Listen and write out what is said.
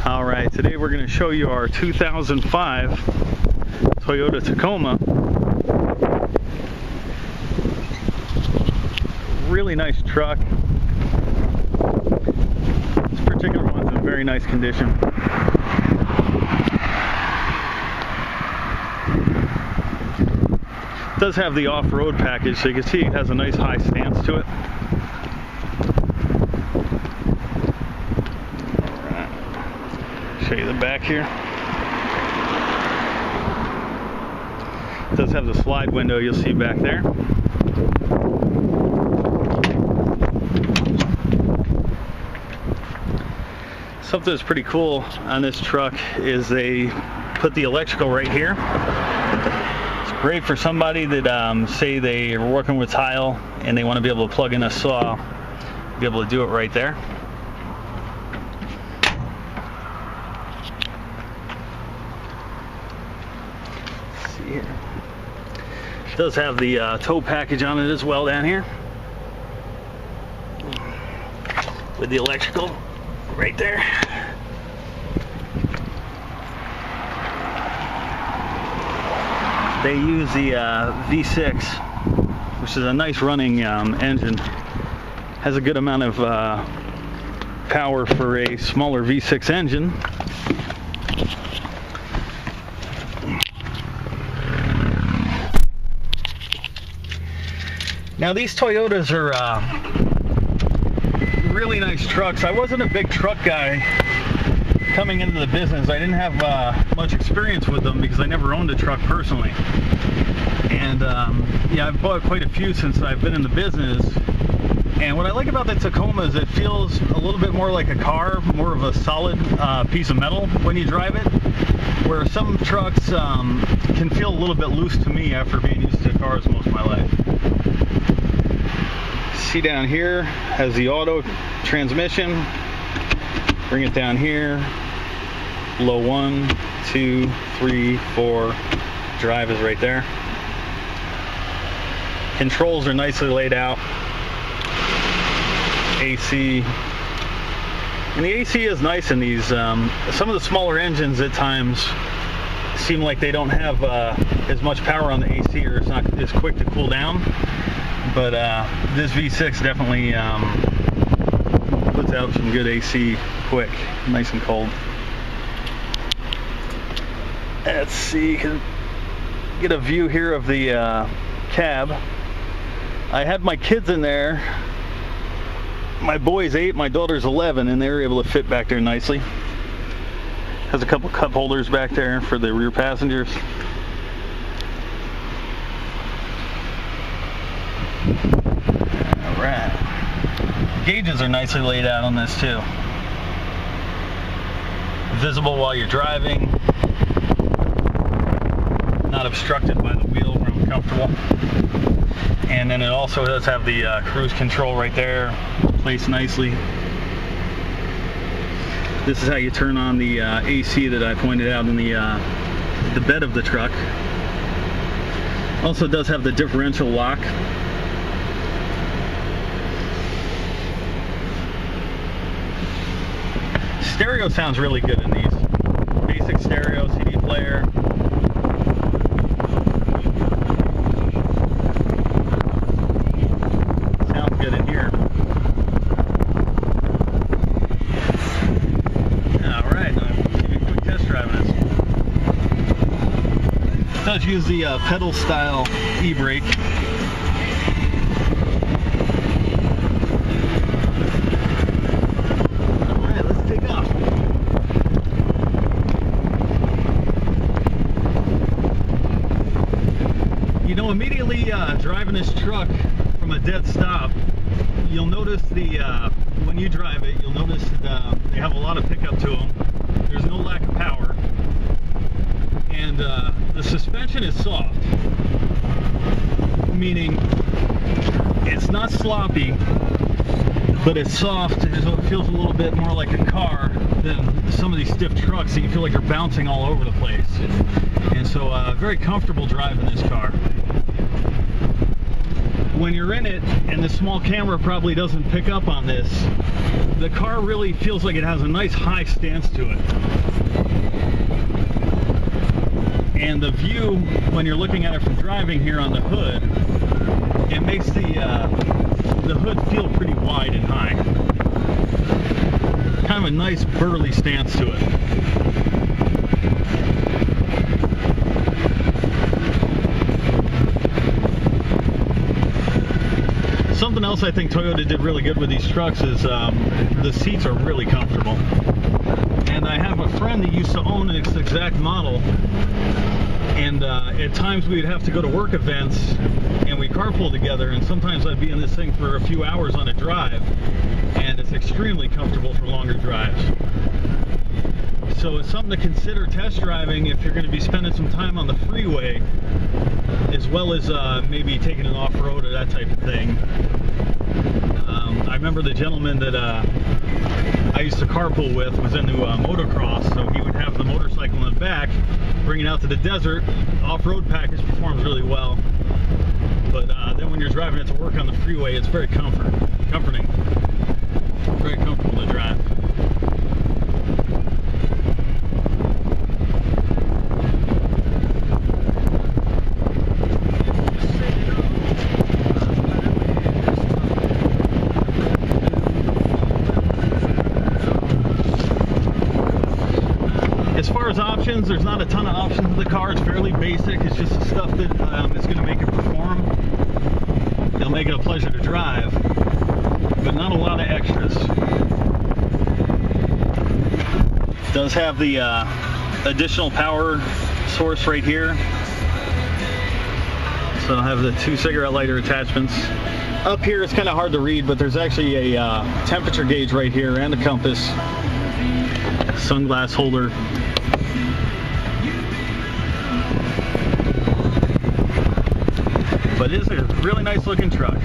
Alright, today we're going to show you our 2005 Toyota Tacoma. Really nice truck. This particular one's in very nice condition. It does have the off-road package, so you can see it has a nice high stance to it. Show you the back here. It does have the slide window you'll see back there. Something that's pretty cool on this truck is they put the electrical right here. It's great for somebody that say they are working with tile and they want to be able to plug in a saw, be able to do it right there. Here. It does have the tow package on it as well down here with the electrical right there. They use the V6, which is a nice running engine. Has a good amount of power for a smaller V6 engine. Now these Toyotas are really nice trucks. I wasn't a big truck guy coming into the business. I didn't have much experience with them because I never owned a truck personally. And yeah, I've bought quite a few since I've been in the business. And what I like about the Tacoma is it feels a little bit more like a car, more of a solid piece of metal when you drive it. Where some trucks can feel a little bit loose to me after being used to cars most of my life. See down here has the auto transmission. Bring it down here. Low 1, 2, 3, 4. Drive is right there. Controls are nicely laid out. AC. And the AC is nice in these. Some of the smaller engines at times seem like they don't have as much power on the AC, or it's not as quick to cool down. But this V6 definitely puts out some good AC quick, nice and cold. Let's see, can get a view here of the cab. I had my kids in there. My boy's 8, my daughter's 11, and they were able to fit back there nicely. Has a couple cup holders back there for the rear passengers. Alright. Gauges are nicely laid out on this too. Visible while you're driving. Not obstructed by the wheel, real comfortable. And then it also does have the cruise control right there, placed nicely. This is how you turn on the AC that I pointed out in the bed of the truck. Also does have the differential lock. Stereo sounds really good in these. Basic stereo, CD player. Sounds good in here. Alright, I'll give you a quick test drive of this. It does use the pedal style e-brake. Immediately driving this truck from a dead stop, you'll notice when you drive it, you'll notice that they have a lot of pickup to them. There's no lack of power, and the suspension is soft, meaning it's not sloppy, but it's soft, and so it feels a little bit more like a car than some of these stiff trucks that you feel like you're bouncing all over the place. And so very comfortable driving this car. when you're in it, and the small camera probably doesn't pick up on this, the car really feels like it has a nice high stance to it. And the view, when you're looking at it from driving here on the hood, it makes the hood feel pretty wide and high. Kind of a nice burly stance to it. Something else I think Toyota did really good with these trucks is the seats are really comfortable. And I have a friend that used to own this exact model, and at times we'd have to go to work events and we carpool together, and sometimes I'd be in this thing for a few hours on a drive, and it's extremely comfortable for longer drives. So it's something to consider test driving if you're going to be spending some time on the freeway, as well as maybe taking it off-road or that type of thing. I remember the gentleman that I used to carpool with was into motocross, so he would have the motorcycle in the back, bring it out to the desert. Off-road package performs really well, but then when you're driving it to work on the freeway, it's very comforting, very comfortable to drive. As far as options, there's not a ton of options in the car. It's fairly basic. It's just the stuff that is going to make it perform. It'll make it a pleasure to drive, but not a lot of extras. It does have the additional power source right here. So I'll have the 2 cigarette lighter attachments. Up here it's kind of hard to read, but there's actually a temperature gauge right here and a compass, sunglass holder. But it is a really nice looking truck.